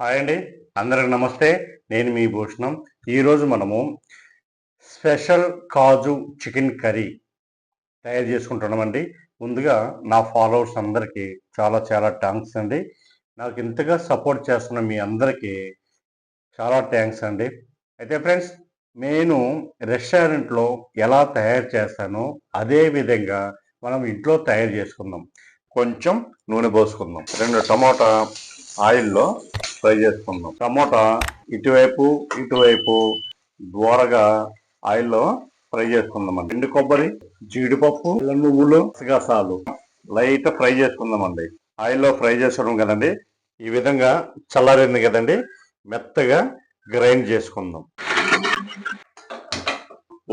Hi అండి, అందరికి నమస్తే. నేను మీ భూషణం. ఈరోజు మనము స్పెషల్ కాజు చికెన్ కర్రీ తయారు చేసుకుంటున్నామండి. ముందుగా నా ఫాలోవర్స్ అందరికీ చాలా చాలా థ్యాంక్స్ అండి. నాకు ఇంతగా సపోర్ట్ చేస్తున్న మీ అందరికీ చాలా థ్యాంక్స్ అండి. అయితే ఫ్రెండ్స్, నేను రెస్టారెంట్లో ఎలా తయారు చేస్తానో అదే విధంగా మనం ఇంట్లో తయారు చేసుకుందాం. కొంచెం నూనె పోసుకుందాం. 2 టమోటా ఆయిల్లో ఫ్రై చేసుకుందాం. టమోటా ఇటువైపు దూరగా ఆయిల్లో ఫ్రై చేసుకుందామండి. ఎండు కొబ్బరి, జీడిపప్పు, నువ్వులు, గసాలు లైట్ ఫ్రై చేసుకుందామండి. ఆయిల్లో ఫ్రై చేసుకోవడం కదండి. ఈ విధంగా చల్లారింది కదండి, మెత్తగా గ్రైండ్ చేసుకుందాం.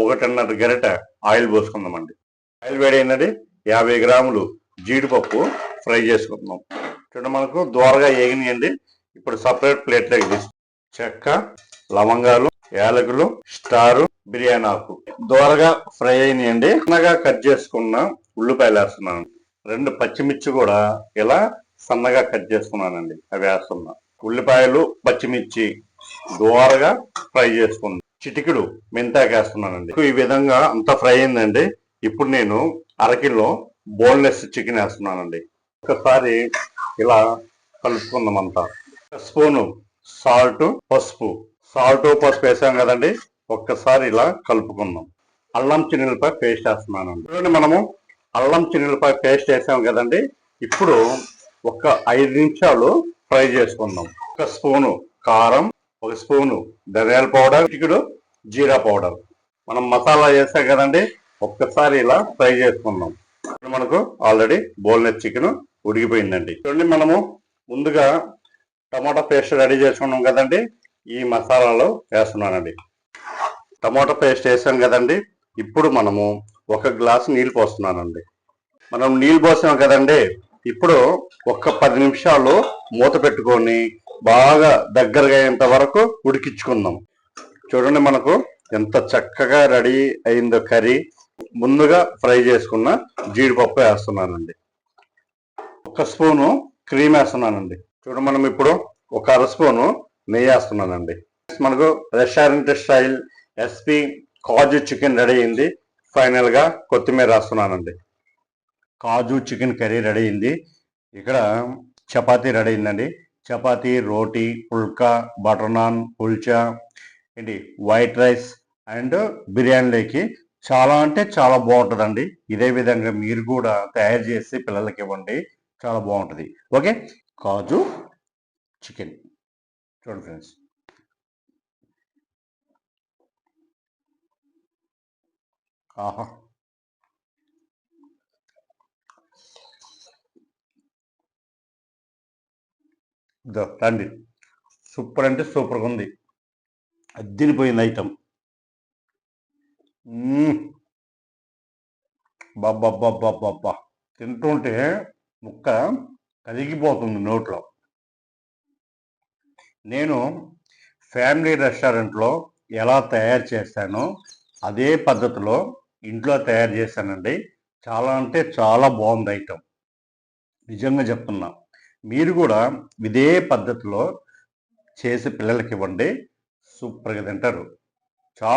1.5 గరిట ఆయిల్ పోసుకుందామండి. ఆయిల్ వేడైనది. 50 గ్రాములు జీడిపప్పు ఫ్రై చేసుకుందాం. చూడండి, మనకు దోరగా ఏగినాయండి. ఇప్పుడు సపరేట్ ప్లేట్లోకి తీసు చెక్క, లవంగాలు, యాలకులు, స్టారు, బిర్యానీ ఆకు దోరగా ఫ్రై అయినాయండి. సన్నగా కట్ చేసుకున్న ఉల్లిపాయలు వేస్తున్నాను. 2 పచ్చిమిర్చి కూడా ఇలా సన్నగా కట్ చేసుకున్నానండి, అవి వేస్తున్నా. ఉల్లిపాయలు, పచ్చిమిర్చి దోరగా ఫ్రై చేసుకున్నాను. చిటికెడు మెంతాకు వేస్తున్నానండి. ఈ విధంగా అంతా ఫ్రై అయిందండి. ఇప్పుడు నేను అరకిలో బోన్లెస్ చికెన్ వేస్తున్నానండి. ఒకసారి ఇలా కలుపుకుందాం అంతా. స్పూను పసుపు వేసాం కదండి, ఒక్కసారి ఇలా కలుపుకుందాం. అల్లం చిన్నులపాయ పేస్ట్ వేస్తున్నానండి. చూడండి, మనము అల్లం చిన్నులపాయ పేస్ట్ వేసాం కదండి. ఇప్పుడు ఒక 5 నిమిషాలు ఫ్రై చేసుకుందాం. 1 స్పూను కారం, 1 స్పూను ధనియాల పౌడర్, చిటికెడు జీరా పౌడర్. మనం మసాలా వేసాం కదండి, ఒక్కసారి ఇలా ఫ్రై చేసుకుందాం. మనకు ఆల్రెడీ బోన్లెస్ చికెన్ ఉడికిపోయిందండి. చూడండి, మనము ముందుగా టమాటా పేస్ట్ రెడీ చేసుకున్నాం కదండి, ఈ మసాలాలో వేస్తున్నానండి. టమాటా పేస్ట్ వేసాం కదండి. ఇప్పుడు మనము 1 గ్లాసు నీళ్ళు పోస్తున్నానండి. మనం నీళ్ళు పోసాం కదండి. ఇప్పుడు ఒక 10 నిమిషాలు మూత పెట్టుకొని బాగా దగ్గరగా అయ్యేంత వరకు ఉడికించుకుందాం. చూడండి, మనకు ఎంత చక్కగా రెడీ అయిందో కర్రీ. ముందుగా ఫ్రై చేసుకున్న జీడిపప్పు వేస్తున్నానండి. 1 స్పూను క్రీమ్ వేస్తున్నానండి. చూడండి, మనం ఇప్పుడు 1 అర స్పూను నెయ్యి వేస్తున్నానండి. మనకు రెస్టారెంట్ స్టైల్ ఎస్పీ కాజు చికెన్ రెడీ అయింది. ఫైనల్ గా కొత్తిమీర వేస్తున్నానండి. కాజు చికెన్ కర్రీ రెడీ అయింది. ఇక్కడ చపాతీ రెడీ అయిందండి. చపాతీ, రోటీ, పుల్కా, బటర్ నాన్, కుల్చా ఏంటి వైట్ రైస్ అండ్ బిర్యానీలోకి చాలా అంటే చాలా బాగుంటుందండి. ఇదే విధంగా మీరు కూడా తయారు చేసి పిల్లలకి ఇవ్వండి, చాలా బాగుంటుంది. ఓకే, కాజు చికెన్ చూడండి ఫ్రెండ్స్. ఆహా, రండి. సూపర్ అంటే సూపర్గా ఉంది. అద్దిరిపోయింది ఐటమ్. బాబ్బా తింటుంటే ముక్క కరిగిపోతుంది నోట్లో. నేను ఫ్యామిలీ రెస్టారెంట్లో ఎలా తయారు చేస్తానో అదే పద్ధతిలో ఇంట్లో తయారు చేశానండి. చాలా అంటే చాలా బాగుంది ఐటమ్, నిజంగా చెప్తున్నా. మీరు కూడా ఇదే పద్ధతిలో చేసి పిల్లలకి ఇవ్వండి, సూపర్గా తింటారు. చాలా